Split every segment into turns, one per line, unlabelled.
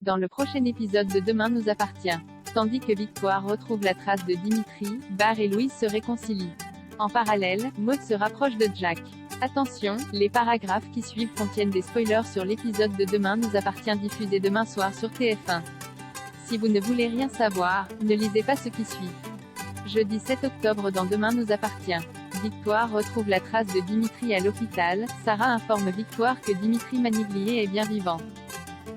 Dans le prochain épisode de Demain nous appartient. Tandis que Victoire retrouve la trace de Dimitri, Bar et Louise se réconcilient. En parallèle, Maud se rapproche de Jack. Attention, les paragraphes qui suivent contiennent des spoilers sur l'épisode de Demain nous appartient diffusé demain soir sur TF1. Si vous ne voulez rien savoir, ne lisez pas ce qui suit. Jeudi 7 octobre dans Demain nous appartient. Victoire retrouve la trace de Dimitri à l'hôpital. Sarah informe Victoire que Dimitri Maniglier est bien vivant.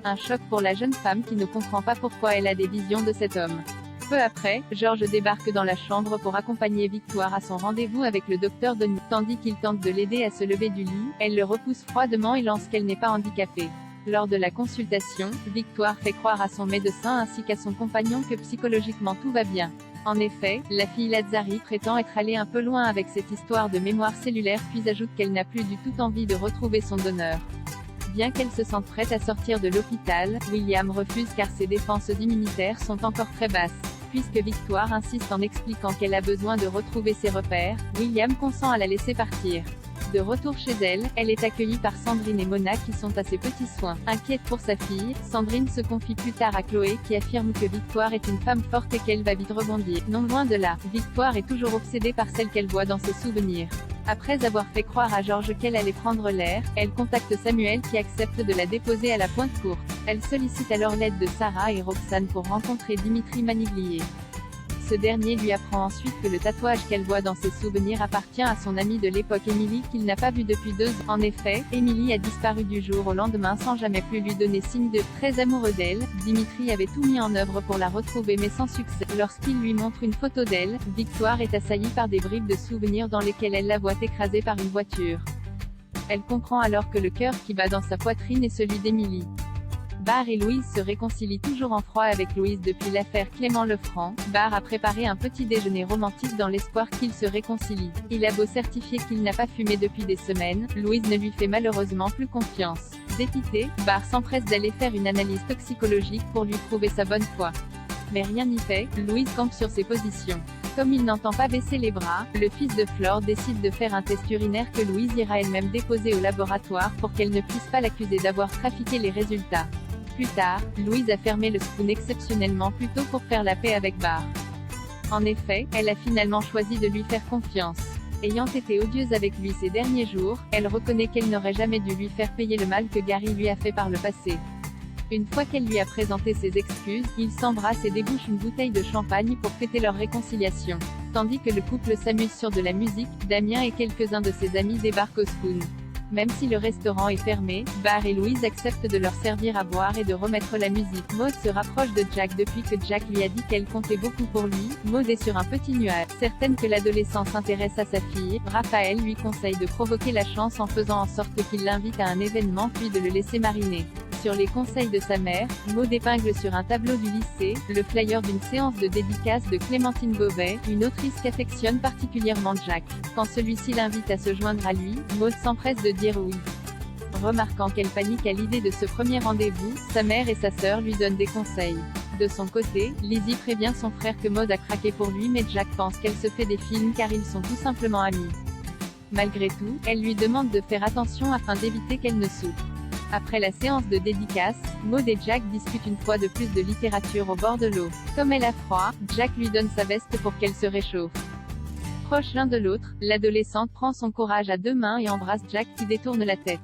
Un choc pour la jeune femme qui ne comprend pas pourquoi elle a des visions de cet homme. Peu après, Georges débarque dans la chambre pour accompagner Victoire à son rendez-vous avec le docteur Denis. Tandis qu'il tente de l'aider à se lever du lit, elle le repousse froidement et lance qu'elle n'est pas handicapée. Lors de la consultation, Victoire fait croire à son médecin ainsi qu'à son compagnon que psychologiquement tout va bien. En effet, la fille Lazzari prétend être allée un peu loin avec cette histoire de mémoire cellulaire puis ajoute qu'elle n'a plus du tout envie de retrouver son donneur. Bien qu'elle se sente prête à sortir de l'hôpital, William refuse car ses défenses immunitaires sont encore très basses. Puisque Victoire insiste en expliquant qu'elle a besoin de retrouver ses repères, William consent à la laisser partir. De retour chez elle, elle est accueillie par Sandrine et Mona qui sont à ses petits soins. Inquiète pour sa fille, Sandrine se confie plus tard à Chloé qui affirme que Victoire est une femme forte et qu'elle va vite rebondir. Non loin de là, Victoire est toujours obsédée par celle qu'elle voit dans ses souvenirs. Après avoir fait croire à Georges qu'elle allait prendre l'air, elle contacte Samuel qui accepte de la déposer à la pointe courte. Elle sollicite alors l'aide de Sarah et Roxane pour rencontrer Dimitri Maniglier. Ce dernier lui apprend ensuite que le tatouage qu'elle voit dans ses souvenirs appartient à son amie de l'époque Émilie qu'il n'a pas vue depuis 2 ans. En effet, Émilie a disparu du jour au lendemain sans jamais plus lui donner signe de. Très amoureux d'elle, Dimitri avait tout mis en œuvre pour la retrouver mais sans succès. Lorsqu'il lui montre une photo d'elle, Victoire est assaillie par des bribes de souvenirs dans lesquelles elle la voit écrasée par une voiture. Elle comprend alors que le cœur qui bat dans sa poitrine est celui d'Émilie. Bar et Louise se réconcilient toujours en froid avec Louise depuis l'affaire Clément Lefranc. Bar a préparé un petit déjeuner romantique dans l'espoir qu'ils se réconcilient. Il a beau certifier qu'il n'a pas fumé depuis des semaines, Louise ne lui fait malheureusement plus confiance. Dépité, Bar s'empresse d'aller faire une analyse toxicologique pour lui prouver sa bonne foi. Mais rien n'y fait, Louise campe sur ses positions. Comme il n'entend pas baisser les bras, le fils de Flore décide de faire un test urinaire que Louise ira elle-même déposer au laboratoire pour qu'elle ne puisse pas l'accuser d'avoir trafiqué les résultats. Plus tard, Louise a fermé le spoon exceptionnellement plus tôt pour faire la paix avec Bar. En effet, elle a finalement choisi de lui faire confiance. Ayant été odieuse avec lui ces derniers jours, elle reconnaît qu'elle n'aurait jamais dû lui faire payer le mal que Gary lui a fait par le passé. Une fois qu'elle lui a présenté ses excuses, ils s'embrassent et débouchent une bouteille de champagne pour fêter leur réconciliation. Tandis que le couple s'amuse sur de la musique, Damien et quelques-uns de ses amis débarquent au spoon. Même si le restaurant est fermé, Bar et Louise acceptent de leur servir à boire et de remettre la musique. Maud se rapproche de Jack depuis que Jack lui a dit qu'elle comptait beaucoup pour lui. Maud est sur un petit nuage. Certaine que l'adolescent s'intéresse à sa fille, Raphaël lui conseille de provoquer la chance en faisant en sorte qu'il l'invite à un événement puis de le laisser mariner. Sur les conseils de sa mère, Maud épingle sur un tableau du lycée, le flyer d'une séance de dédicace de Clémentine Beauvais, une autrice qu'affectionne particulièrement Jack. Quand celui-ci l'invite à se joindre à lui, Maud s'empresse de dire oui. Remarquant qu'elle panique à l'idée de ce premier rendez-vous, sa mère et sa sœur lui donnent des conseils. De son côté, Lizzie prévient son frère que Maud a craqué pour lui mais Jack pense qu'elle se fait des films car ils sont tout simplement amis. Malgré tout, elle lui demande de faire attention afin d'éviter qu'elle ne souffre. Après la séance de dédicace, Maud et Jack discutent une fois de plus de littérature au bord de l'eau. Comme elle a froid, Jack lui donne sa veste pour qu'elle se réchauffe. Proches l'un de l'autre, l'adolescente prend son courage à 2 mains et embrasse Jack qui détourne la tête.